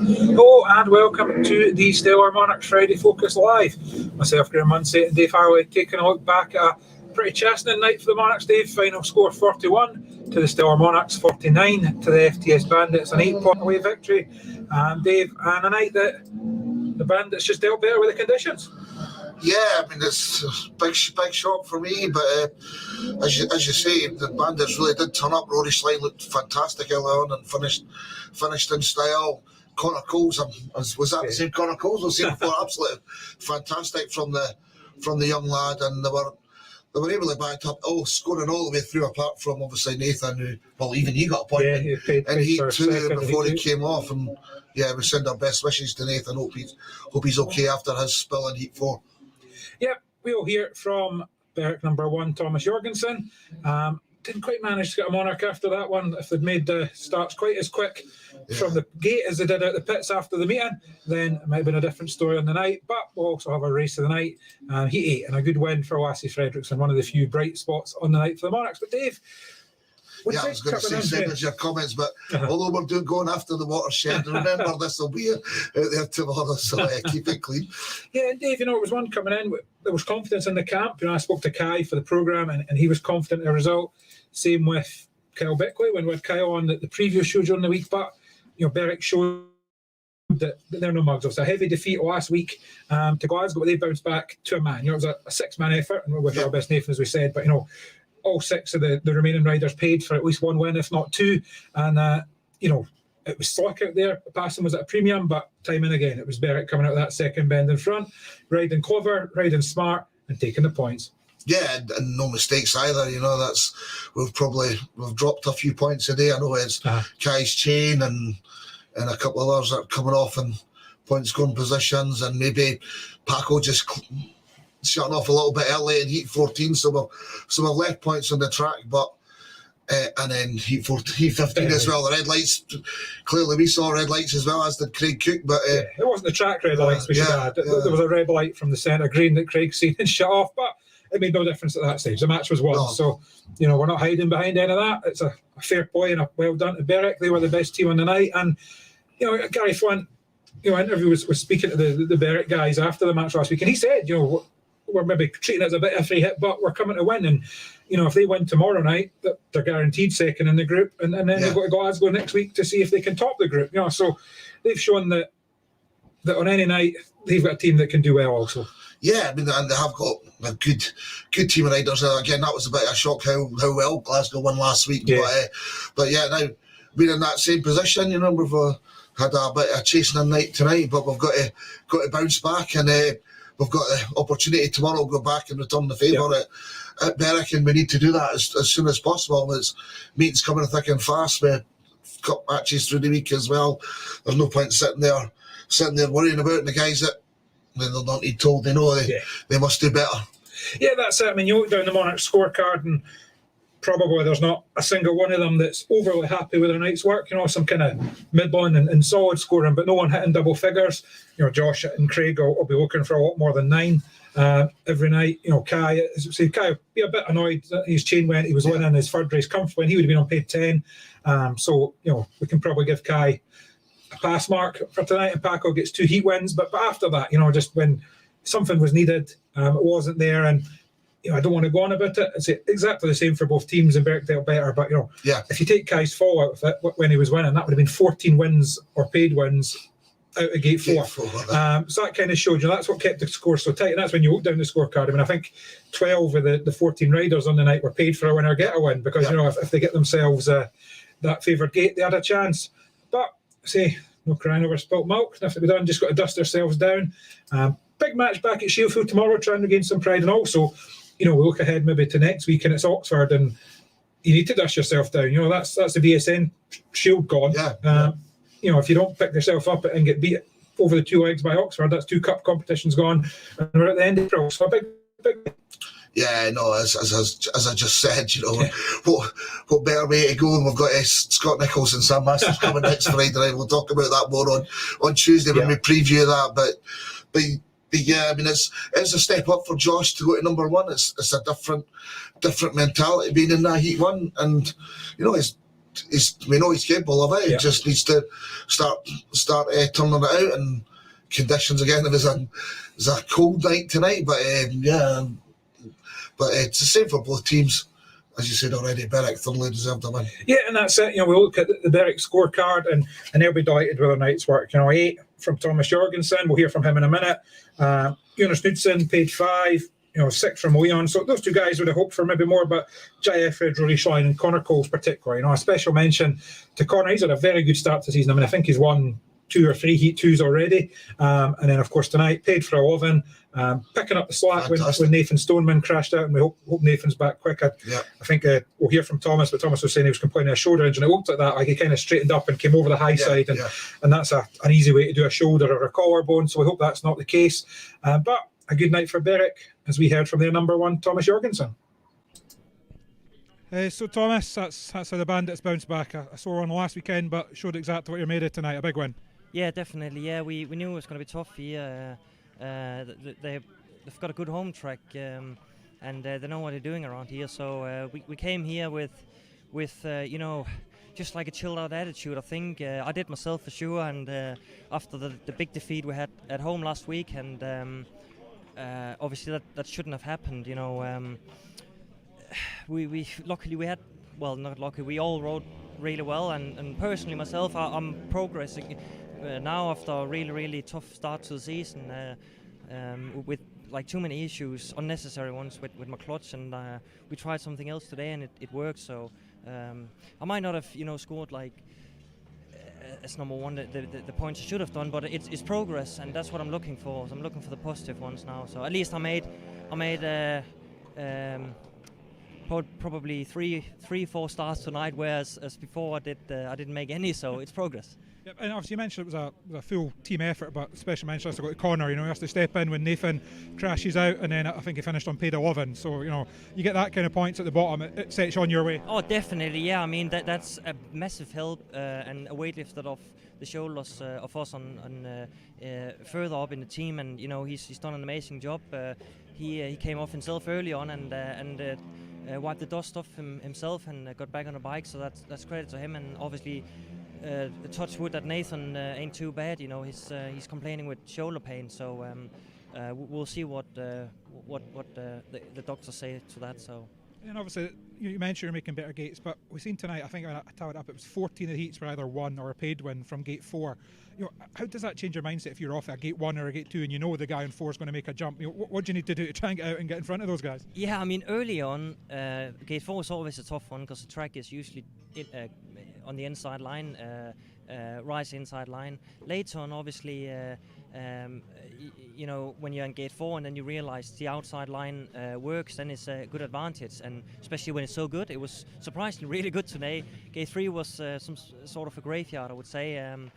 Hello and welcome to the Stellar Monarchs Friday Focus Live. Myself, Graham Munsey and Dave Harley taking a look back at a pretty chastening night for the Monarchs, Dave. Final score 41 to the Stellar Monarchs, 49 to the FTS Bandits, an 8-point away victory. Dave, and a night that the Bandits just dealt better with the conditions. Yeah, I mean, it's a big shock for me, but as you say, the Bandits really did turn up. Rory Slide looked fantastic early on and finished in style. Connor Coles, was that the same Connor Coles was seen before? Absolutely fantastic from the young lad, and they were able to back up, scoring all the way through, apart from obviously Nathan, who, even he got a point in Heat 2 before he came off, and we send our best wishes to Nathan. Hope he's okay after his spill in Heat 4. Yep, we'll hear from Berwick number 1, Thomas Jorgensen. Didn't quite manage to get a Monarch after that one. If they'd made the starts quite as quick from the gate as they did out the pits after the meeting, then it might have been a different story on the night. But we'll also have a race of the night. Heat 8 and a good win for Lassie Fredrickson, one of the few bright spots on the night for the Monarchs. But Dave, I was going to say, send us your comments, but although we're going after the watershed, remember this will be out there tomorrow, so keep it clean. Yeah, and Dave, it was one coming in, there was confidence in the camp. I spoke to Kai for the programme, and he was confident in the result. Same with Kyle Bickley when we had Kyle on the previous show during the week, but Berwick showed that they're no mugs. It was a heavy defeat last week to Glasgow, but they bounced back to a man. It was a 6-man effort, and with our best Nathan, as we said, but all 6 of the remaining riders paid for at least one win, if not 2. And, it was slick out there. The passing was at a premium, but time and again, it was Berwick coming out of that second bend in front, riding clever, riding smart, and taking the points. Yeah, and no mistakes either. We've dropped a few points a day. I know it's Kai's chain and a couple of others that are coming off in points going positions, and maybe Paco just shutting off a little bit early in Heat 14, so we've left points on the track, but and then Heat 15 as well. The red lights, clearly we saw red lights as well, as did Craig Cook, but it wasn't the track red lights we should add. There was a red light from the centre green that Craig seen and shut off, but it made no difference at that stage. The match was won, so we're not hiding behind any of that. It's a fair play and a well done to Berwick. They were the best team on the night, and Gary Flint, interview was speaking to the Berwick guys after the match last week, and he said, we're maybe treating it as a bit of a free hit, but we're coming to win. And, if they win tomorrow night, they're guaranteed second in the group. And then they've got to Glasgow next week to see if they can top the group. So they've shown that on any night, they've got a team that can do well also. Yeah, I mean, and they have got a good team of riders. Again, that was a bit of a shock how well Glasgow won last week. Yeah. But now we're in that same position. We've had a bit of chasing in night tonight, but we've got to bounce back, and we've got the opportunity tomorrow to go back and return the favour at Berwick, and we need to do that as soon as possible. It's meetings coming thick and fast. We've got matches through the week as well. There's no point sitting there worrying about the guys that they're not need told. They know they must do better. Yeah, that's it. I mean, you look down the Monarchs scorecard, and probably there's not a single one of them that's overly happy with their night's work. Some kind of middling and solid scoring, but no one hitting double figures. Josh and Craig will be looking for a lot more than 9 every night. Kai would be a bit annoyed that his chain went. He was winning his third race comfortably, and he would have been on paid 10. So we can probably give Kai a pass mark for tonight, and Paco gets 2 heat wins. But after that, just when something was needed, it wasn't there, and I don't want to go on about it. It's exactly the same for both teams, and Berwick dealt better. But if you take Kai's fall out of it when he was winning, that would have been 14 wins or paid wins out of gate 4. So that kind of showed that's what kept the score so tight. And that's when you look down the scorecard. I mean, I think 12 of the 14 riders on the night were paid for a win or get a win, because if they get themselves that favoured gate, they had a chance. But no crying over spilt milk. Nothing to be done. Just got to dust ourselves down. Big match back at Shieldfield tomorrow, trying to gain some pride, and also we look ahead maybe to next week, and it's Oxford, and you need to dust yourself down. That's the BSN Shield gone. If you don't pick yourself up and get beat over the 2 legs by Oxford, that's 2 cup competitions gone, and we're at the end of April. So a big. Yeah, no, as I just said, what better way to go? And we've got Scott Nichols and Sam Masters coming next Friday night. We'll talk about that more on Tuesday when we preview that. But yeah, I mean, it's a step up for Josh to go to number 1. It's a different mentality being in that Heat 1, and we know he's capable of it. Yeah. He just needs to start turning it out, and conditions again. It was a cold night tonight, but but it's the same for both teams. As you said already, Berwick thoroughly deserved a win. Yeah, and that's it. We look at the Berwick scorecard, and they'll be delighted with their night's work. 8 from Thomas Jorgensen. We'll hear from him in a minute. Jonas Knudsen, page 5. 6 from Leon. So those two guys would have hoped for maybe more, but JF, Rory Schlein, and Connor Coles particularly. A special mention to Connor. He's had a very good start to the season. I mean, I think he's won 2 or 3 Heat 2s already. And then, of course, tonight, paid for 11. Picking up the slack when Nathan Stoneman crashed out, and we hope Nathan's back quick. I think we'll hear from Thomas, but Thomas was saying he was complaining of a shoulder injury. It looked like that, like he kind of straightened up and came over the high side, and that's an easy way to do a shoulder or a collarbone, so we hope that's not the case. But a good night for Berwick, as we heard from their number 1, Thomas Jorgensen. So Thomas, that's how the Bandits bounced back. A sore one last weekend, but showed exactly what you're made of tonight. A big win. Yeah, definitely. Yeah, we knew it was going to be tough here. They've got a good home track, and they know what they're doing around here. So we came here with just like a chilled out attitude. I think I did myself for sure. And after the big defeat we had at home last week, and obviously that shouldn't have happened. We luckily we had, well, not lucky, we all rode really well, and personally myself, I'm progressing now after a really tough start to the season with like too many issues, unnecessary ones with my clutch, and we tried something else today and it worked. So I might not have scored like as number 1 the points I should have done, but it's progress, and that's what I'm looking for. So I'm looking for the positive ones now. So at least I made probably 3-4 stars tonight, whereas as before I didn't make any. So it's progress. Yep, and obviously you mentioned it was a full team effort, but special mention has to go to Connor. He has to step in when Nathan crashes out, and then I think he finished on paid 11. So you get that kind of points at the bottom, it sets you on your way. Oh, definitely, yeah. I mean that's a massive help and a weight lifted off the shoulders of us on further up in the team, and he's done an amazing job. He came off himself early on and wiped the dust off himself and got back on the bike. So that's credit to him, and obviously. The touch wood that Nathan ain't too bad. He's complaining with shoulder pain, so we'll see what the doctors say to that. So. And obviously, you mentioned you're making better gates, but we've seen tonight, I think I tallied up, it was 14 of the heats were either won or a paid win from gate 4. How does that change your mindset if you're off at gate 1 or a gate 2 and the guy on 4 is going to make a jump? What do you need to do to try and get out and get in front of those guys? Yeah, I mean, early on, gate 4 is always a tough one because the track is usually on the inside line, right inside line. Later on, obviously, when you're in gate 4 and then you realize the outside line works, then it's a good advantage, and especially when it's so good. It was surprisingly really good today. Gate 3 was some sort of a graveyard, I would say, and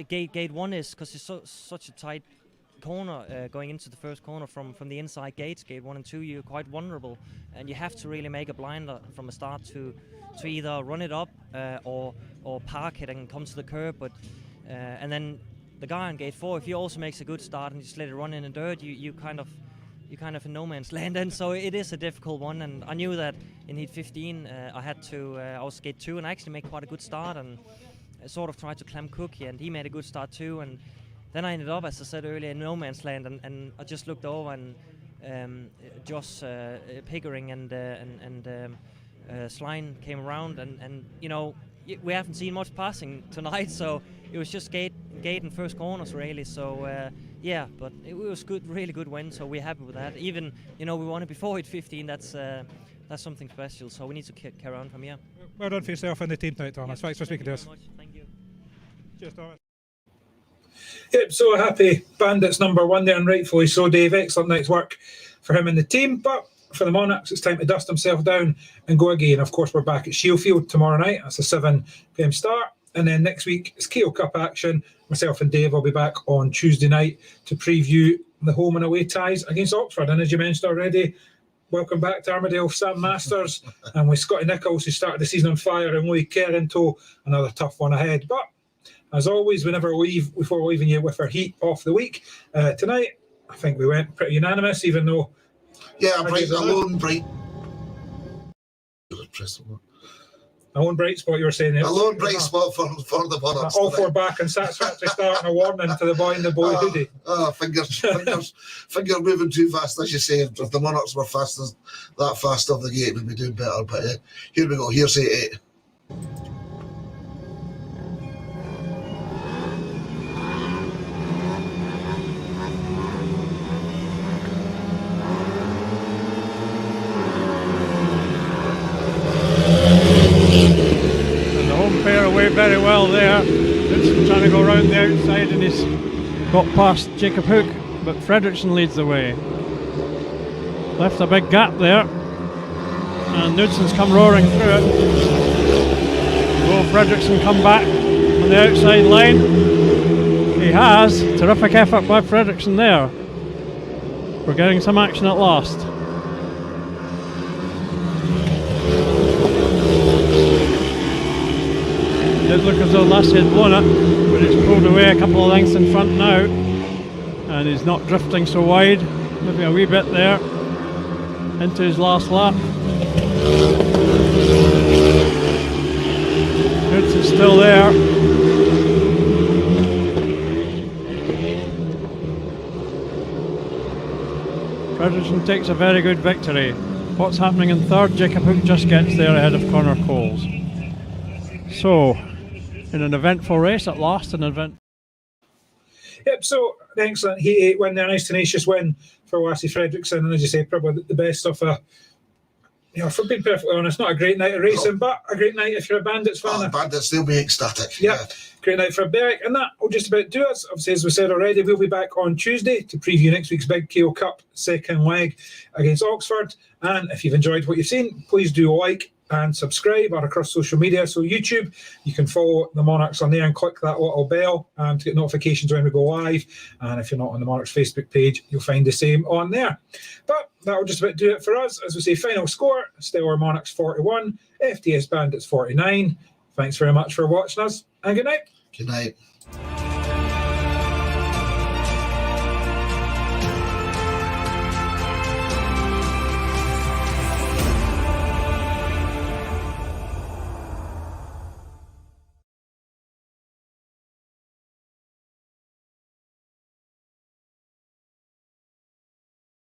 gate 1 is, because it's such a tight corner going into the first corner from the inside gates, gate 1 and 2, you're quite vulnerable, and you have to really make a blinder from the start to either run it up or park it and come to the curb. But and then the guy on gate 4, if he also makes a good start and just let it run in the dirt, you kind of in no man's land. And so it is a difficult one, and I knew that in heat 15 I was gate 2 and I actually made quite a good start, and I sort of tried to climb Cookie, and he made a good start too, and then I ended up, as I said earlier, in no man's land, and I just looked over, and Josh Pickering and Schlein came around, and we haven't seen much passing tonight, so it was just gate and first corners really. So but it was good, really good win. So we're happy with that. Even we won it before hit 15. That's something special. So we need to carry on from here. Well done for yourself and the team tonight, Thomas. Thanks for speaking to us. Thank you. Cheers, Thomas. Yep, so happy Bandits number 1 there, and rightfully so, Dave. Excellent night's work for him and the team. But for the Monarchs, it's time to dust himself down and go again. Of course, we're back at Shielfield tomorrow night. That's a 7 p.m. start. And then next week, it's KO Cup action. Myself and Dave will be back on Tuesday night to preview the home and away ties against Oxford. And as you mentioned already, welcome back to Armadale, Sam Masters. And with Scotty Nichols, who started the season on fire, and Louis Kerr in tow, another tough one ahead. But as always, we never leave before leaving you with our heat off the week. Tonight, I think we went pretty unanimous, even though... Yeah, Bright alone, Bright. interesting. A lone bright spot, you were saying. A lone bright spot for the Monarchs. All four back and satisfactory start and a warning to the boy in the blue hoodie. Finger moving too fast, as you say. If the Monarchs were that fast off the gate, we'd be doing better. But here we go. Here's 8-8. Away very well there. It's trying to go round the outside and he's got past Jacob Hook, but Fredrickson leads the way. Left a big gap there, and Knudsen's come roaring through it. Will Fredrickson come back on the outside line? He has. Terrific effort by Fredrickson there. We're getting some action at last. It did look as though Lassie had blown it, but it's pulled away a couple of lengths in front now, and he's not drifting so wide, maybe a wee bit there into his last lap. Knudsen's still there. Fredrickson takes a very good victory. What's happening in third? Jacob Hook just gets there ahead of Connor Coles. So, in an eventful race at last, Yep, so an excellent Heat 8 win there, nice tenacious win for Lassie Fredrickson, and as you say, probably the best of for being perfectly honest, not a great night of racing, but a great night if you're a Bandits fan. Bandits, they'll be ecstatic. Yeah, great night for Berwick, and that will just about do us. Obviously, as we said already, we'll be back on Tuesday to preview next week's Big KO Cup second leg against Oxford, and if you've enjoyed what you've seen, please do like and subscribe or across social media. So YouTube, you can follow the Monarchs on there and click that little bell to get notifications when we go live. And if you're not on the Monarchs Facebook page, you'll find the same on there. But that'll just about do it for us. As we say, final score, Stellar Monarchs 41, FTS Bandits 49. Thanks very much for watching us, and good night. Good night.